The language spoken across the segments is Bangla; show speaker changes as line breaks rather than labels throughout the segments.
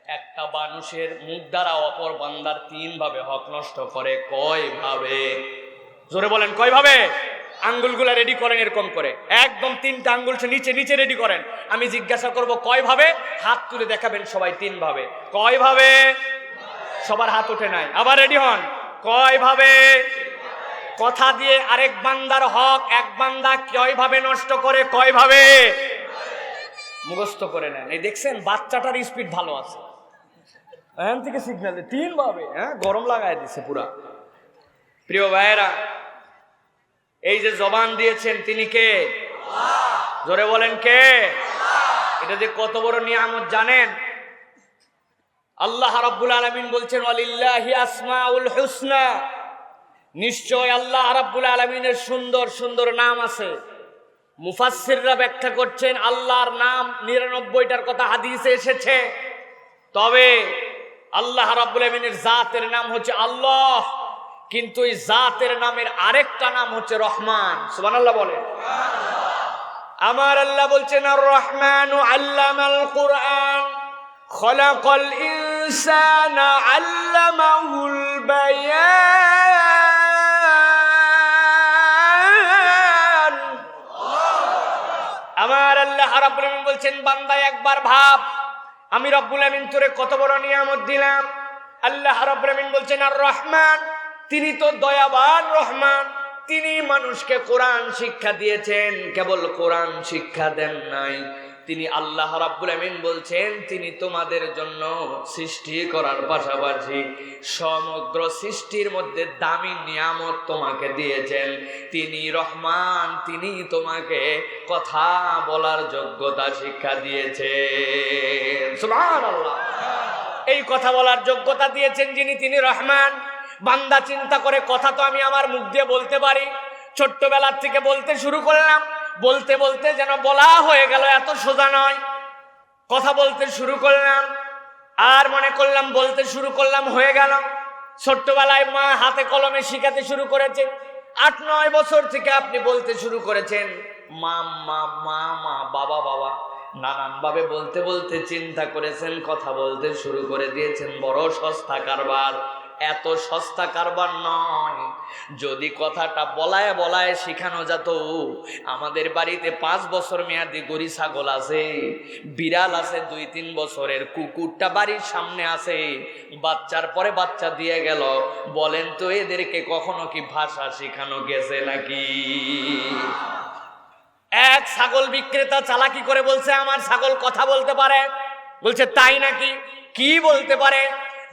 একটা মানুষের মুখ দ্বারা অপর বান্দার 3 ভাবে হক নষ্ট করে। কয় ভাবে? জোরে বলেন, কয় ভাবে? আঙ্গুলগুলা রেডি করেন এরকম করে, একদম 3টা আঙ্গুল নিচে নিচে রেডি করেন। আমি জিজ্ঞাসা করব কয় ভাবে, হাত তুলে দেখাবেন সবাই 3 ভাবে। কয় ভাবে? সবার হাত ওঠে নাই, আবার রেডি হন। কয় ভাবে? কথা দিয়ে আরেক বান্দার হক এক বান্দা কয় ভাবে নষ্ট করে? কয় ভাবে? মুখস্থ করে নেন। এই দেখছেন বাচ্চাটার স্পিড ভালো আছে, এখান থেকে সিগন্যাল 3 ভাবে, গরম লাগায় দিছে পুরা। প্রিয় ভাইয়েরা, এই যে জবান দিয়েছেন তিনি কে? জোরে বলেন কে? এটা যে কত বড় নিয়ামত জানেন? আল্লাহ রাব্বুল আলামিন বলছেন ওয়ালিল্লাহি আসমাউল হুসনা, নিশ্চয় আল্লাহ রাব্বুল আলামিনের সুন্দর সুন্দর নাম আছে। মুফাসসিররা ব্যাখ্যা করছেন আল্লাহর নাম 99টার কথা হাদিসে এসেছে, তবে আল্লাহ রাব্বুল আলামিনের জাতের নাম হচ্ছে আল্লাহ, কিন্তু এই জাতের নামের আরেকটা নাম হচ্ছে রহমান। সুবহানাল্লাহ বলেন। আমার আল্লাহ বলছেন আর রহমানু আল্লামাল কুরআন খলাকাল ইনসানা আল্লামাহুল বায়ান। আমার আল্লাহ রাব্বুল আলামিন বলছেন বান্দা একবার ভাব, আমি রব্বুল আলামিন তোরে কত বড় নিয়ামত দিলাম। আল্লাহ রাব্বুল আলামিন বলছেন আর রহমান, তিনি তো দয়াবান রহমান, তিনি মানুষকে কোরআন শিক্ষা দিয়েছেন। কেবল কোরআন শিক্ষা দেন নাই, তিনি আল্লাহ রাব্বুল আমিন বলছেন তিনি তোমাদের জন্য সৃষ্টি করার পাশাপাশি সমগ্র সৃষ্টির মধ্যে দামি নিয়ামত তোমাকে দিয়েছেন। তিনি রহমান, তিনি তোমাকে কথা বলার যোগ্যতা শিক্ষা দিয়েছেন। সুবহানাল্লাহ। এই কথা বলার যোগ্যতা দিয়েছেন যিনি, তিনি রহমান। বান্দা চিন্তা করে কথা তো আমি আমার মুখ দিয়ে বলতে পারি, ছোট্টবেলার থেকে বলতে শুরু করলাম, বলতে বলতে যেন বলা হয়ে গেল, এত সোজা নয়। কথা বলতে শুরু করলাম আর মনে করলাম বলতে শুরু করলাম, হয়ে গেল। ছোট্টবেলায় মা হাতে কলমে শিখাতে শুরু করেছে, 8-9 বছর থেকে আপনি বলতে শুরু করেছেন মা মা মা মা, বাবা বাবা, নানান ভাবে বলতে বলতে চিন্তা করেছেন, কথা বলতে শুরু করে দিয়েছেন। বড় সস্তা কারবার। এত সস্তা কারবার নয়। যদি কথাটা বলায় বলায় শিখানো যেত। আমাদের বাড়িতে 5 বছর মেয়াদি গরু ছাগল আছে, বিড়াল আছে 2-3 বছরের, কুকুরটা বাড়ির সামনে আছে, বাচ্চার পরে বাচ্চা দিয়ে গেল। বলেন তো এদেরকে কখনো কি ভাষা শিখানো গেছে নাকি? এক ছাগল বিক্রেতা চালাকি করে বলছে আমার ছাগল কথা বলতে পারে। বলছে তাই নাকি? কি বলতে পারে?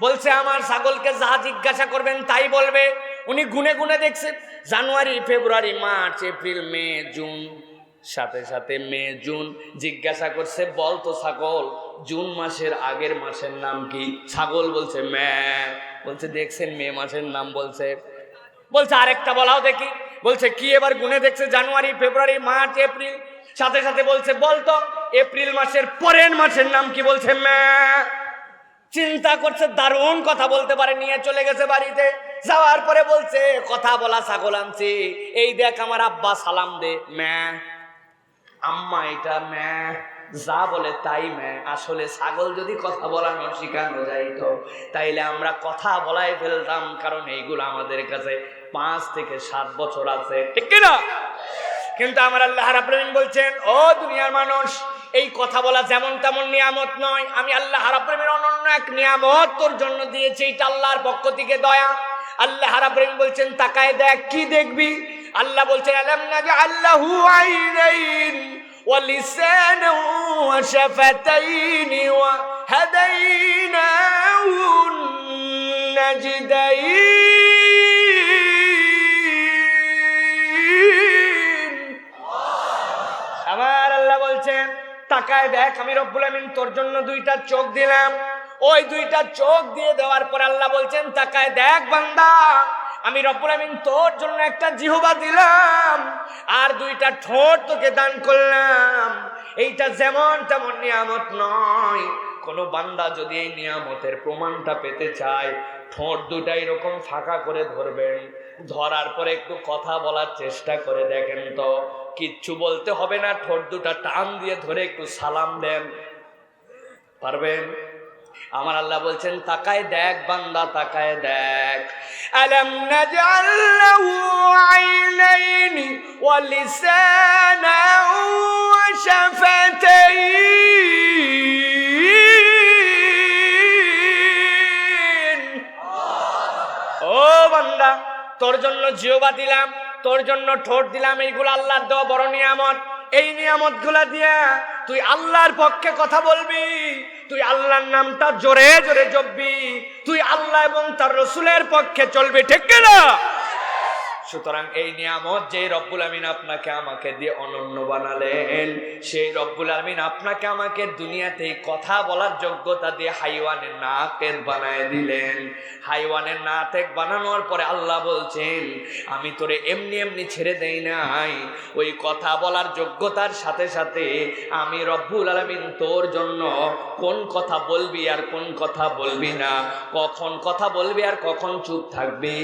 বলছে আমার ছাগলকে যা জিজ্ঞাসা করবেন তাই বলবে। উনি গুনে গুনে দেখছে জানুয়ারি, ফেব্রুয়ারি, মার্চ, এপ্রিল, মে, জুন, সাথে সাথে মে, জুন। জিজ্ঞাসা করছে বলতো ছাগল জুন মাসের আগের মাসের নাম কি? ছাগল বলছে মে। বলছে দেখছেন মে মাসের নাম বলছে। বলছে আরেকটা বলাও দেখি। বলছে কি? এবার গুনে দেখছে জানুয়ারি, ফেব্রুয়ারি, মার্চ, এপ্রিল, সাথে সাথে বলছে বলতো এপ্রিল মাসের পরের মাসের নাম কি? বলছে মে। চিন্তা করছে দারুণ কথা বলতে পারে, নিয়ে চলে গেছে বাড়িতে। যাওয়ার পরে বলছে কথা বলা ছাগল আনছি, এই দেখ আমার আব্বা সালাম দে, মে। আম্মা এটা মে, যা বলে তাই মে। আসলে ছাগল যদি কথা বলানো শিখানো যাইতো তাইলে আমরা কথা বলাই ফেলতাম, কারণ এইগুলো আমাদের কাছে 5 থেকে 7 বছর আছে, ঠিক কিনা? কিন্তু আমার আল্লাহ রাব্বুল আলামিন বলছেন ও দুনিয়ার মানুষ, এই কথা বলা যেমন তেমন নিয়ামত নয়। আমি আল্লাহ রাব্বুল আলামিন অনন্য এক নিয়ামত তোর জন্য দিয়েছি, এটা আল্লাহর পক্ষ থেকে দয়া। আল্লাহ রাব্বুল আলামিন বলছেন তাকায় দেখ, কি দেখবি? আল্লাহ বলছেন আলাম নাজআল লাহু আইনাইন ওয়া লিসানান ওয়া শাফাতাইন ওয়া হাদাইনাহু নাজদাইন। আমার আল্লাহ বলছেন তাকায় দেখ, আমি রব্বুল আমিন তোর জন্য 2টা চোখ দিলাম। ওই 2টা চোখ দিয়ে দেওয়ার পর আল্লাহ বলছেন তাকায় দেখ বান্দা, আমি রব্বুল আমিন তোর জন্য একটা জিহ্বা দিলাম আর 2টা ঠোঁট তোকে দান করলাম। এইটা যেমন তেমন নিয়ামত নয়। কোন বান্দা যদি এই নিয়ামতের প্রমাণটা পেতে চায়, ঠোঁট 2টা এরকম ফাঁকা করে ধরবেন, ধরার পরে একটু কথা বলার চেষ্টা করে দেখেন তো, কিচ্ছু বলতে হবে না, ঠোঁট 2টা টান দিয়ে ধরে একটু সালাম দেন, পারবেন? আমার আল্লাহ বলছেন তাকায় দেখ বান্দা, তাকায় দেখ। আলাম নাজআল লাহু আইনাইনি ওয়া লিসানান ওয়া শাফাতাইন। ও বান্দা, তোর জন্য জিহ্বা দিলাম, তোর জন্য ঠোঁট দিলাম, এইগুলো আল্লাহর দেওয়া বড় নিয়ামত। এই নিয়ামত গুলা দিয়া তুই আল্লাহর পক্ষে কথা বলবি, তুই আল্লাহর নামটা জোরে জোরে জপবি, তুই আল্লাহ এবং তার রসুলের পক্ষে চলবি, ঠিক কিনা? সুতরাং এই নিয়ামত যে রব্বুল আমিন আপনাকে আমাকে দিয়ে অনন্য বানালেন, সেই রব্বুল আমিন আপনাকে আমাকে দুনিয়াতে কথা বলার যোগ্যতা দিয়ে হাইওয়ানের নাকের বানায় দিলেন। হাইওয়ানের নাক বানানোর পরে আল্লাহ বলছেন আমি তোরে এমনি এমনি ছেড়ে দেই নাই, ওই কথা বলার যোগ্যতার সাথে সাথে আমি রব্বুল আমিন তোর জন্য কোন কথা বলবি আর কোন কথা বলবি না, কখন কথা বলবি আর কখন চুপ থাকবি,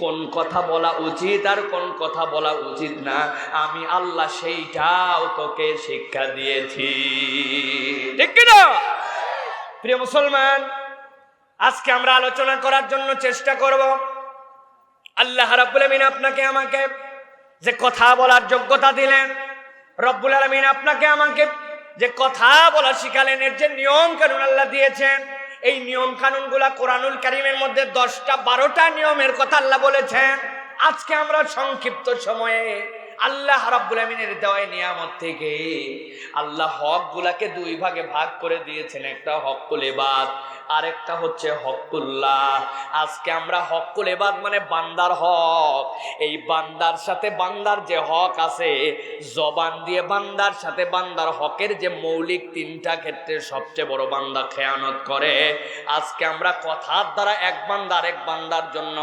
কোন কথা বলা উচিত আর কোন কথা বলা উচিত না, আমি আল্লাহ সেইটাও তোকে শিক্ষা দিয়েছি, ঠিক কি না? প্রিয় মুসলমান, আজকে আমরা আলোচনা করার জন্য চেষ্টা করব আল্লাহ রাব্বুল আমিন আপনাকে আমাকে যে কথা বলার যোগ্যতা দিলেন, রব্বুল আমিন আপনাকে আমাকে যে কথা বলা শিখালেন, এর যে নিয়ম কানুন আল্লাহ দিয়েছেন, এই নিয়ম কানুনগুলা কোরআনুল কারীমের মধ্যে 10টা 12টা নিয়মের কথা আল্লাহ বলেছেন। আজকে আমরা সংক্ষিপ্ত সময়ে আল্লাহ রাব্বুল আমিনের দেওয়া নিয়ামত থেকে আল্লাহ হকগুলাকে দুই ভাগে ভাগ করে দিয়েছেন, একটা হকুল ইবাদ, আরেকটা হচ্ছে হকুল্লাহ। আজকে আমরা হকুল ইবাদ মানে বান্দার হক, এই বান্দার সাথে বান্দার যে হক আছে, জবান দিয়ে বান্দার সাথে বান্দার হকের যে মৌলিক 3টা ক্ষেত্রে সবচেয়ে বড় বান্দা খেয়ানত করে। আজকে আমরা কথার দ্বারা এক বান্দার জন্য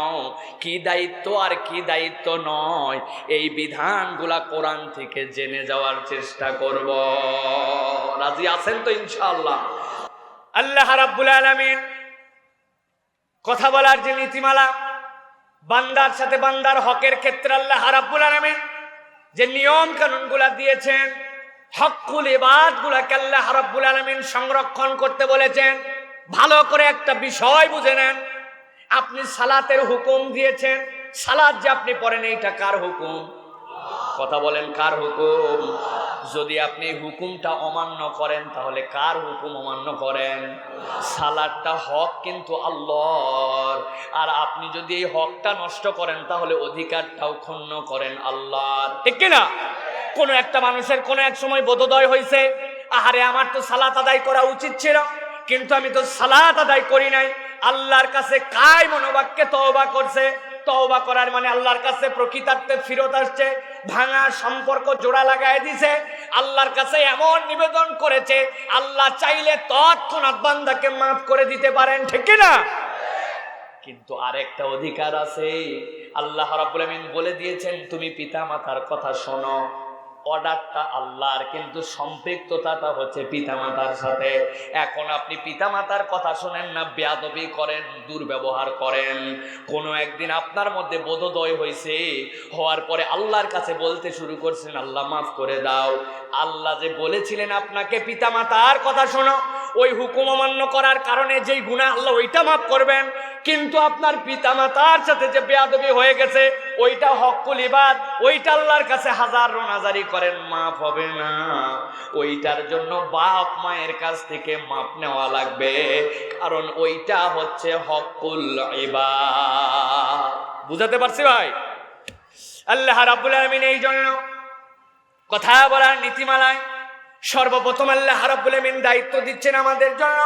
কি দায়িত্ব আর কি দায়িত্ব নয়, এই বিধানগুলা কোরআন থেকে জেনে যাওয়ার চেষ্টা করব। রাজি আছেন তো ইনশাআল্লাহ? আল্লাহ রাব্বুল আলামিন কথা বলার যে নীতিমালা, বান্দার সাথে বান্দার হকের ক্ষেত্রে আল্লাহ রাব্বুল আলামিন যে নিয়ম কানুনগুলা দিয়েছেন, হকুল ইবাদগুলাকে আল্লাহ রাব্বুল আলামিন সংরক্ষণ করতে বলেছেন। ভালো করে একটা বিষয় বুঝে নেন, আপনি সালাতের হুকুম দিয়েছেন, সালাত যে আপনি পড়েন এইটা কার হুকুম? কথা বলেন, কার হুকুম? যদি আপনি হুকুমটা অমান্য করেন তাহলে কার হুকুম অমান্য করেন? সালাতটা হক কিন্তু আল্লাহর, আর আপনি যদি এই হকটা নষ্ট করেন তাহলে অধিকারটাও ক্ষুণ্ণ করেন আল্লাহর, ঠিক কিনা? কোন একটা মানুষের কোন এক সময় বোধোদয় হয়েছে, আহারে আমার তো সালাত আদায় করা উচিত ছিল, কিন্তু আমি তো সালাত আদায় করি নাই। আল্লাহর কাছে কায় মনোবাক্যে তওবা করছে, তওবা করার মানে আল্লাহর কাছে প্রকৃতার্থে ফিরত আসছে, ভাঙা সম্পর্ক জোড়া লাগায় দিছে, আল্লাহর কাছে এমন নিবেদন করেছে, আল্লাহ চাইলে তৎক্ষণাৎ বান্দাকে মাফ করে দিতে পারেন, ঠিক কি না? কিন্তু আরেকটা অধিকার আছে, আল্লাহ রাব্বুল আমিন বলে দিয়েছেন তুমি পিতামাতার কথা শোনো, অর্ডারটা আল্লাহর, কিন্তু সম্পৃক্ততাটা হচ্ছে পিতামাতার সাথে। এখন আপনি পিতামাতার কথা শোনেন না, বেয়াদবি করেন, দুর্ব্যবহার করেন, কোনো একদিন আপনার মধ্যে বোধোদয় হয়েছে, হওয়ার পরে আল্লাহর কাছে বলতে শুরু করছেন আল্লাহ মাফ করে দাও। আল্লাহ যে বলেছিলেন আপনাকে পিতামাতার কথা শোনো, ওই হুকুম অমান্য করার কারণে যেই গুনাহ আল্লাহ ওইটা মাফ করবেন, কিন্তু আপনার পিতামাতার সাথে যে বেয়াদবি হয়ে গেছে ওইটা হকুল ইবাদ, ওইটা আল্লাহর কাছে হাজার রোনাজারি করেন মাফ হবে না। ওইটার জন্য বাপ মায়ের কাছ থেকে মাপ নেওয়া লাগবে, কারণ ওইটা হচ্ছে হকুল ইবাদ। বুঝাতে পারছি ভাই? আল্লাহ রাব্বুল আলামিন এই জন্য কথা বলার নীতিমালায় সর্বপ্রথম আল্লাহ রাব্বুল আলামিন দায়িত্ব দিচ্ছেন আমাদের জন্য।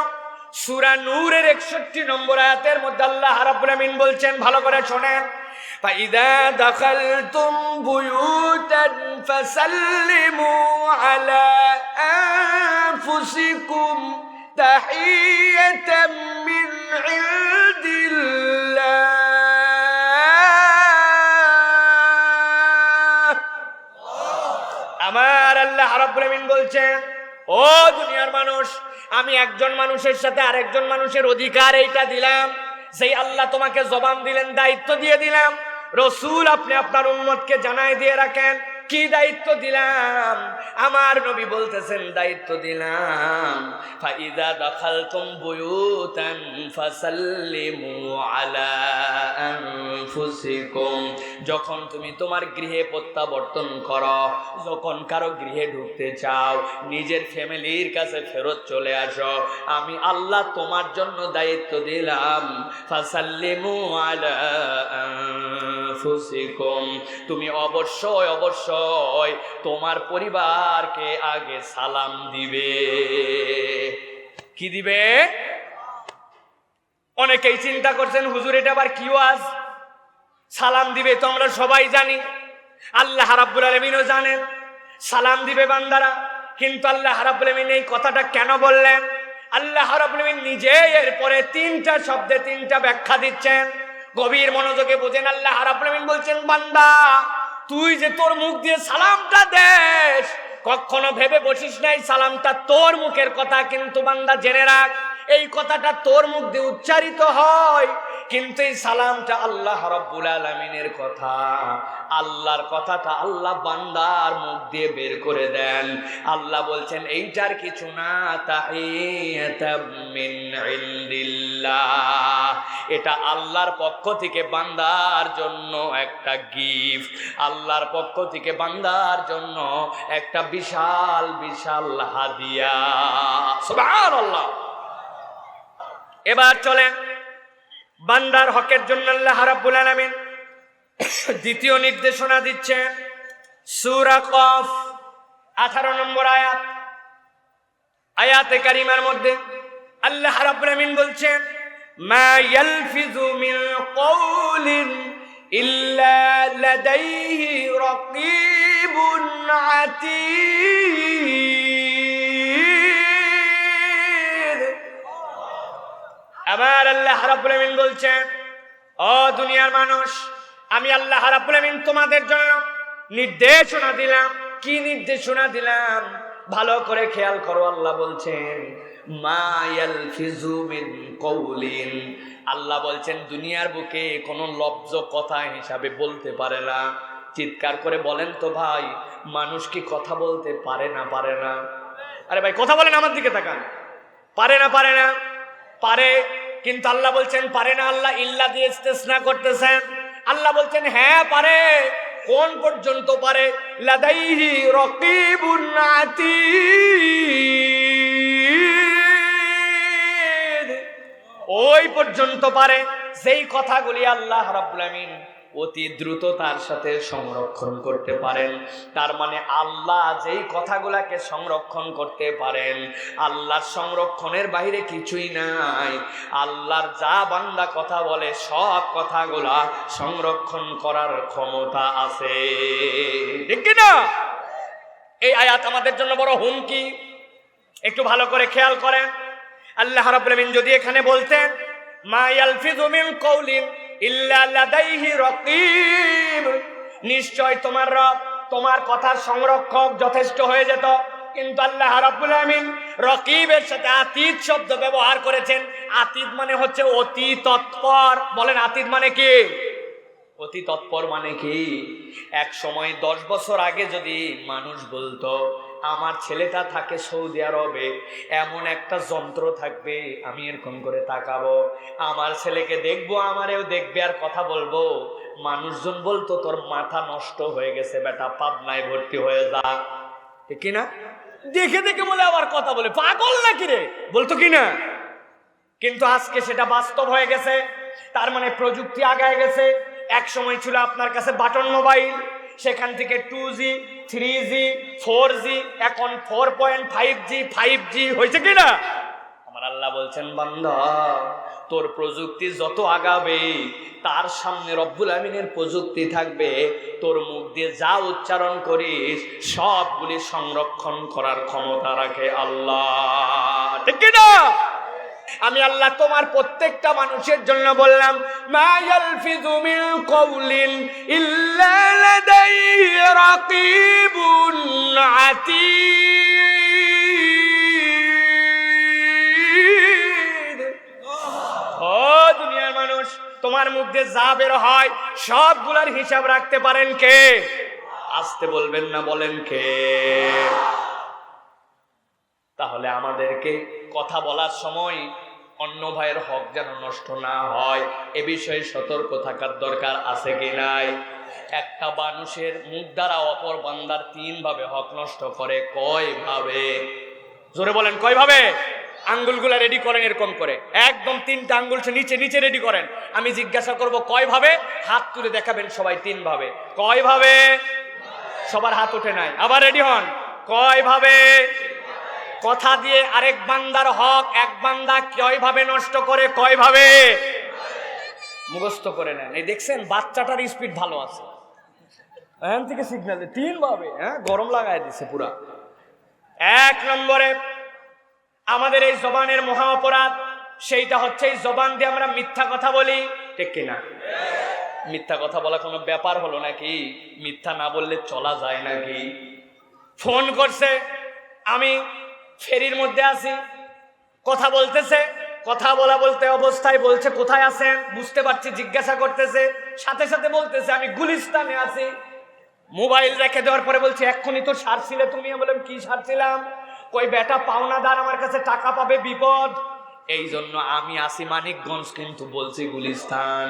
সূরা নূরের 61 নম্বর আয়াতের মধ্যে আল্লাহ রাব্বুল আলামিন বলছেন, ভালো করে শোনেন, فَإِذَا دَخَلْتُمْ بُيُوتًا فَسَلِّمُوا عَلَى أَنفُسِكُمْ تَحِيَّةً مِّنْ عِندِ اللَّهِ। আমার আল্লাহ রাব্বুল আলামিন বলছেন, ও দুনিয়ার মানুষ, আমি একজন মানুষের সাথে আরেকজন মানুষের অধিকার এইটা দিলাম, সেই আল্লাহ তোমাকে জবান দিলেন, দায়িত্ব দিয়ে দিলাম, রসুল আপনি আপনার উম্মতকে জানাই দিয়ে রাখেন, কি দায়িত্ব দিলাম? আমার নবী বলতেছেন দায়িত্ব দিলাম, ফাইদা দাখালতুম বুয়ুতান ফাসাল্লিমু আলা আনফুসিকুম, যখন তুমি তোমার গৃহে প্রত্যাবর্তন করো, যখন কারো গৃহে ঢুকতে চাও, নিজের ফ্যামিলির কাছে ফেরত চলে আসো, আমি আল্লাহ তোমার জন্য দায়িত্ব দিলাম, ফাসাল্লিমু আলা আনফুসিকুম, তুমি অবশ্যই অবশ্যই তোমার পরিবারকে আগে সালাম দিবে। কি দিবে? অনেকেই চিন্তা করছেন হুজুর এটা আবার কি ওয়াজ? সালাম দিবে তো আমরা সবাই জানি, আল্লাহ রাব্বুল আলামিনও জানেন সালাম দিবে বান্দারা, কিন্তু আল্লাহ রাব্বুল আলামিন এই কথাটা কেন বললেন? আল্লাহ রাব্বুল আলামিন নিজে এরপরে তিনটা শব্দে তিনটা ব্যাখ্যা দিচ্ছেন, গভীর মনোযোগে বোঝেন। আল্লাহ রাব্বুল আলামিন বলছেন, বান্দা তুই যে তোর মুখ দিয়ে সালামটা দেস, কখনো ভেবে বসিস নাই সালামটা তোর মুখের কথা, কিন্তু বান্দা জেনে রাখ এই কথাটা তোর মুখ দিয়ে উচ্চারিত হয়, কিন্তু এই সালামটা আল্লাহ রাব্বুল আলামিনের কথা, আল্লাহর কথাটা আল্লাহ বান্দার মুখ দিয়ে বের করে দেন। আল্লাহ বলছেন এইটার কিছু না, তাহিয়াতাম মিন ইনদিল্লাহ, এটা আল্লাহর পক্ষ থেকে বান্দার জন্য একটা গিফট, আল্লাহর পক্ষ থেকে বান্দার জন্য একটা বিশাল বিশাল হাদিয়া। সুবহানাল্লাহ। এবার চলেন বান্দার হকের জন্য আল্লাহ রাব্বুল আলামিন দ্বিতীয় নির্দেশনা দিচ্ছেন। সূরা কফ 18 নম্বর আয়াত, আয়াতে কারিমার মধ্যে আল্লাহ রাব্বুল আলামিন বলছেন, মা ইয়ালফিযু মিন কওলিন ইল্লা লাদাইহি রাকীবুন আতীদ। আমার আল্লাহ রাব্বুল আলামিন বলছেন, ও দুনিয়ার মানুষ, আমি আল্লাহ রাব্বুল আলামিন তোমাদের জন্য নির্দেশনা দিলাম। কি নির্দেশনা দিলাম? ভালো করে খেয়াল করো। আল্লাহ বলছেন, মা ইয়ালফিযু মিন কওলিন, আল্লাহ বলছেন দুনিয়ার বুকে কোনো লফজ কথা হিসাবে বলতে পারে না। চিৎকার করে বলেন তো ভাই, মানুষ কি কথা বলতে পারে না? পারে না? আরে ভাই কথা বলেন, আমার দিকে তাকান। পারে না? পারে না? পারে, কিন্তু আল্লাহ বলছেন পারে না। আল্লাহ ইল্লা দিয়ে ইস্তেসনা করতেছেন। আল্লাহ বলছেন হ্যাঁ পারে। কোন পর্যন্ত পারে? লাদাইহি রাকীবুন আতীদ, ওই পর্যন্ত পারে যেই কথাগুলি আল্লাহ রাব্বুল আলামিন অতি দ্রুততার সাথে সংরক্ষণ করতে পারেন। তার মানে আল্লাহ যেই কথাগুলাকে সংরক্ষণ করতে পারেন, আল্লাহর সংরক্ষণের বাইরে কিছুই নাই। আল্লাহর যা বান্দা কথা বলে সব কথাগুলা সংরক্ষণ করার ক্ষমতা আছে, ঠিক কি না? এই আয়াত আমাদের জন্য বড় হুমকি। একটু ভালো করে খেয়াল করেন। আল্লাহ রাব্বুল আলামিন যদি এখানে বলতেন মা ইয়ালফিযু মিন কওলিন ইল্লা লাদাইহি রাকীব, নিশ্চয় তোমার রব তোমার কথার সংরক্ষক যথেষ্ট হয়ে যেত, কিন্তু আল্লাহ রাব্বুল আলামিন রাকীবের সাথে আতীত শব্দ ব্যবহার করেছেন। আতীত মানে হচ্ছে অতি তৎপর। বলেন আতীত মানে কি? অতি তৎপর মানে কি? এক সময় 10 বছর আগে যদি মানুষ বলতো আমার ছেলেটা থাকে সৌদি আরবে, এমন একটা যন্ত্র থাকবে, আমি এরকম করে তাকাবো, আমার ছেলেকে দেখবো, আমারেও দেখবে আর কথা বলবো, মানুষজন বলতো তোর মাথা নষ্ট হয়ে গেছে বেটা, পাবনায় ভর্তি হয়ে যা, ঠিক কিনা? দেখে দেখে বলে আবার কথা বলে, পাগল নাকি রে, বলতো কিনা? কিন্তু আজকে সেটা বাস্তব হয়ে গেছে। তার মানে প্রযুক্তি আগায় গেছে। এক সময় ছিল আপনার কাছে বাটন মোবাইল, সেখান থেকে 2G, 3G, 4G, এখন 4.5G, 5G হয়েছে কিনা? আমার আল্লাহ বলছেন বান্দা তোর প্রযুক্তি যত আগাবে তার সামনে রব্বুল আমিনের প্রযুক্তি থাকবে, তোর মুখ দিয়ে যা উচ্চারণ করিস সবগুলি সংরক্ষণ করার ক্ষমতা রাখে আল্লাহ, ঠিক কিনা? আমি আল্লাহ তোমার প্রত্যেকটা মানুষের জন্য বললাম মা ইয়ালফিযু মিন কওলিন ইল্লা লাদাইহি রাকীবুন আতীদ। ও দুনিয়ার মানুষ, তোমার মুখ দিয়ে যা বের হয় সবগুলোর হিসাব রাখতে পারেন কে? আসতে বলবেন না, বলেন কে? তাহলে আমাদেরকে কথা বলার সময় অন্য ভাইয়ের হক যেন নষ্ট না হয়, এ বিষয়ে সতর্ক থাকার দরকার আছে কি নাই? একটা মানুষের মুখ দ্বারা অপর বান্দার 3 ভাবে হক নষ্ট করে। কয় ভাবে? জোরে বলেন, কয় ভাবে? আঙ্গুলগুলা রেডি করেন এরকম করে, একদম 3টা আঙ্গুল নিচে নিচে রেডি করেন। আমি জিজ্ঞাসা করব কয় ভাবে, হাত তুলে দেখাবেন সবাই 3 ভাবে। কয় ভাবে? সবার হাত ওঠে নাই, আবার রেডি হন। কয় ভাবে? কথা দিয়ে আরেক বান্দার হক এক বান্দা কয় ভাবে নষ্ট করে? কয় ভাবে? মুখস্থ করে নেন। এই দেখছেন বাচ্চাটার স্পিড ভালো আছে, এখান থেকে সিগন্যাল 3 ভাবে, গরম লাগায় দিছে পুরা। 1 নম্বরে আমাদের এই জবানের মহা অপরাধ, সেইটা হচ্ছে এই জবান দিয়ে আমরা মিথ্যা কথা বলি, ঠিক কিনা? মিথ্যা কথা বলা কোনো ব্যাপার হলো নাকি? মিথ্যা না বললে চলা যায় নাকি? ফোন করছে, আমি ফেরির মধ্যে আছি, কথা বলতেছে, কথা বলতে অবস্থায় বলছে কোথায় আছেন, বুঝতে পারছি, জিজ্ঞাসা করতেছে, সাথে সাথে বলতেছে আমি গুলিস্তানে আছি। মোবাইল রেখে দেওয়ার পরে বলছে এক্ষুনি তো সারছিলে তুমি। বললাম কি সারছিলাম? কই বেটা পাওনাদার আমার কাছে টাকা পাবে, বিপদ। এই জন্য আমি আসি মানিকগঞ্জ, কিন্তু বলছি গুলিস্তান।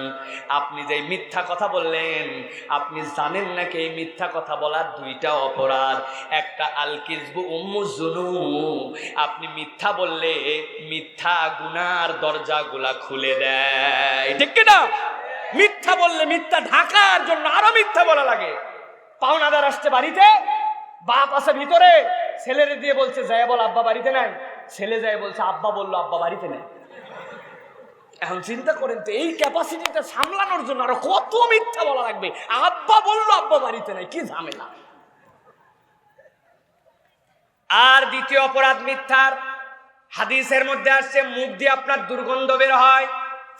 আপনি যে মিথ্যা কথা বললেন, আপনি জানেন নাকি এই মিথ্যা কথা বলার 2টা অপরাধ? একটা আল কিযবু উম্মুজ যুনুব, আপনি মিথ্যা বললে মিথ্যা গুনার দরজাগুলা খুলে দেয়, ঠিক কি না? মিথ্যা বললে মিথ্যা ঢাকার জন্য আরো মিথ্যা বলা লাগে। পাওনাদার আসছে বাড়িতে, বাপ আছে ভিতরে, ছেলেরে দিয়ে বলছে যায় বল আব্বা বাড়িতে নাই। ছেলে যায় বলছে আব্বা বললো আব্বা বাড়িতে নেই। এখন চিন্তা করেন তো, এই ক্যাপাসিটিটা সামলানোর জন্য আরো কত মিথ্যা বলা লাগবে। আব্বা বললো আব্বা বাড়িতে নাই, কি ঝামেলা। আর দ্বিতীয় অপরাধ মিথ্যার, হাদিসের মধ্যে আসছে মুখ দিয়ে আপনার দুর্গন্ধ বের হয়,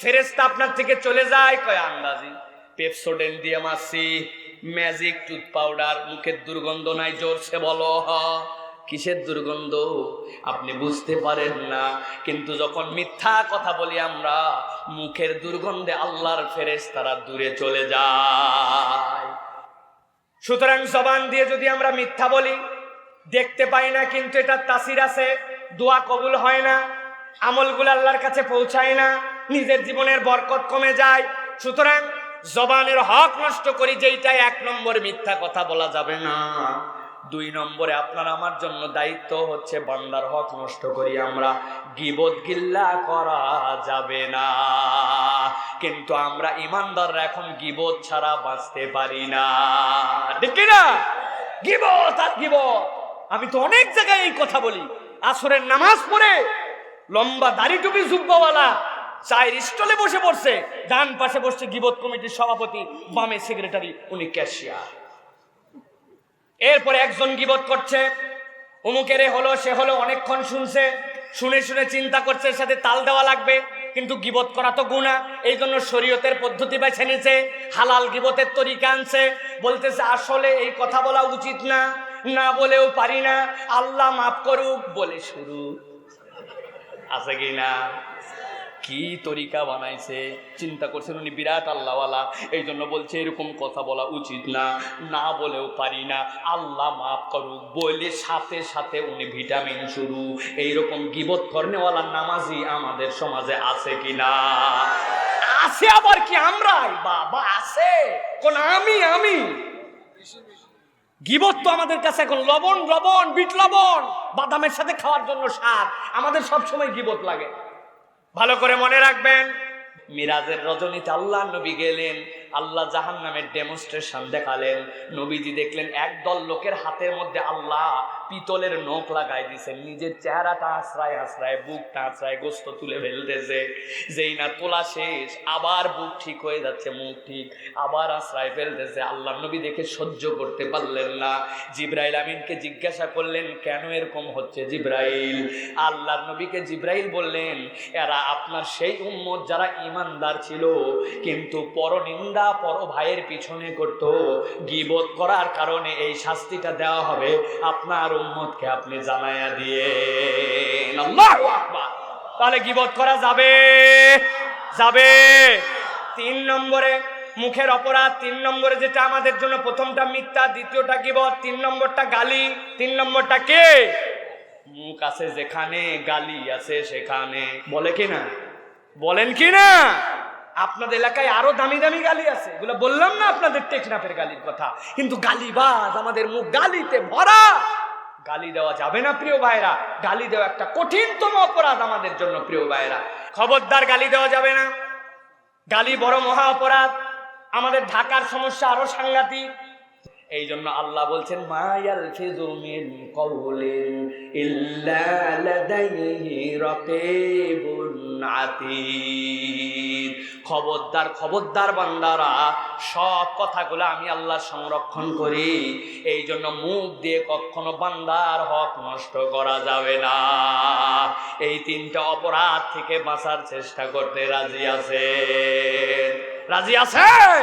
ফেরেশতা আপনার থেকে চলে যায়। কয় আন্দাজি পেপসোডেন্ট দিয়ে মারছি, ম্যাজিক টুথ পাউডার, মুখের দুর্গন্ধ নাই, জোরসে বলো। কিসের দুর্গন্ধ? আপনি বুঝতে পারেন না, কিন্তু যখন মিথ্যা কথা বলি আমরা, মুখের দুর্গন্ধে আল্লাহর ফেরেশতারা দূরে চলে যায়। সুতরাং জবান দিয়ে যদি আমরা মিথ্যা বলি, দেখতে পাই না কিন্তু এটা তাসির আছে, দোয়া কবুল হয় না, আমলগুলো আল্লাহর কাছে পৌঁছায় না, নিজের জীবনের বরকত কমে যায়। সুতরাং জবানের হক নষ্ট করি, যেইটা 1 নম্বর মিথ্যা কথা বলা যাবে না। 2 নম্বরে আপনার আমার জন্য দায়িত্ব হচ্ছে বান্দার হক নষ্ট করি আমরা, গীবত গিল্লা করা যাবে না। কিন্তু আমরা ইমানদাররা এখন গীবত ছাড়া বাঁচতে পারি না, ঠিক না? গীবত আর গীবত। আমি তো অনেক জায়গায় এই কথা বলি। আসরের নামাজ পড়ে লম্বা দাড়ি টুপি জুব্বাওয়ালা চায়ের স্টলে বসে পড়ছে, ডান পাশে বসছে গীবত কমিটির সভাপতি, বামে সেক্রেটারি, উনি ক্যাশিয়ার। এরপরে একজন গীবত করছে, অমুকের হলো সে হলো, অনেকক্ষণ শুনছে, শুনে শুনে চিন্তা করছে এর সাথে তাল দেওয়া লাগবে, কিন্তু গীবত করা তো গুনাহ। এই জন্য শরীয়তের পদ্ধতি বেছে নিয়েছে, হালাল গীবতের তরিকা আনছে, বলতেছে আসলে এই কথা বলা উচিত না, না বলেও পারি না, আল্লাহ মাফ করুক বলে শুরু। আছে কি না? কি তরিকা বানাইছে, চিন্তা করছেন উনি বিরাট আল্লাহওয়ালা, এই জন্য বলছে এরকম কথা বলা উচিত না, না বলেও পারি না, আল্লাহ মাফ করুক বলে সাথে সাথে উনি ভিটামিন শুরু। এইরকম গীবত করনেওয়ালা নামাজি আমাদের সমাজে আছে কি না? আছে। আবার কি আমরাই? বাবা আছে কোন আমি গীবত তো আমাদের কাছে এখন লবণ, বিট লবণ, বাদামের সাথে খাওয়ার জন্য স্বাদ। আমাদের সব সময় গীবত লাগে। ভালো করে মনে রাখবেন, মিরাজের রজনীতে আল্লাহ নবী গেলেন, আল্লাহ জাহান্নামের ডেমনস্ট্রেশন দেখালেন। নবীজি দেখলেন একদল লোকের হাতের মধ্যে আল্লাহ পিতলের নখ লাগাই দিয়েছেন, নিজের চেহারাটা আশ্রায় আশ্রায়, বুকটা আশ্রায়, গোস্ত তুলে ফেলতেছে। যেই না তোলা শেষ, আবার বুক ঠিক হয়ে যাচ্ছে, মুখ ঠিক, আবার আশ্রায় ফেলতেছে। আল্লাহ নবী দেখে সহ্য করতে পারলেন না, জিবরাইল আমিনকে জিজ্ঞাসা করলেন কেন এরকম হচ্ছে জিবরাইল? আল্লাহর নবীকে জিবরাইল বললেন এরা আপনার সেই উম্মত যারা ঈমানদার ছিল কিন্তু পরনিন্দা পর ভাইয়ের পিছনে করত, গীবত করার কারণে এই শাস্তিটা দেওয়া হবে, আপনার উম্মতকে আপনি জানায়া দিয়ে। আল্লাহু আকবার। তাহলে গীবত করা যাবে? 3 নম্বরে মুখের অপরাধ 3 নম্বরে যেটা আমাদের জন্য, প্রথমটা মিথ্যা, দ্বিতীয়টা গীবত, 3 নম্বরটা গালি। 3 নম্বরটা কে? মুখ আছে যেখানে গালি আছে সেখানে। বলে কি না? বলেন কি না? আপনাদের এলাকায় আরো দামি দামি গালি আছে, এগুলো বললাম না আপনাদের টেকনাফের গালির কথা, কিন্তু গালিবাজ, আমাদের মুখ গালিতে ভরা। গালি দেওয়া যাবে না প্রিয় ভাইরা, গালি দেওয়া একটা কঠিনতম অপরাধ আমাদের জন্য প্রিয় ভাইরা। খবরদার গালি দেওয়া যাবে না, গালি বড় মহা অপরাধ। আমাদের ঢাকার সমস্যা আরো সাংঘাতিক। এই জন্য আল্লাহ বলছেন মা ইয়ালফিযু মিন কাওলিন ইল্লা লাদাইহি রাকীবুন আতীদ। খবরদার, খবরদার বান্দারা, সব কথাগুলো আমি আল্লাহ সংরক্ষণ করি। এই জন্য মুখ দিয়ে কখনো বান্দার হক নষ্ট করা যাবে না। এই 3টা অপরাধ থেকে বাঁচার চেষ্টা করতে রাজি আছেন? রাজি আছেন?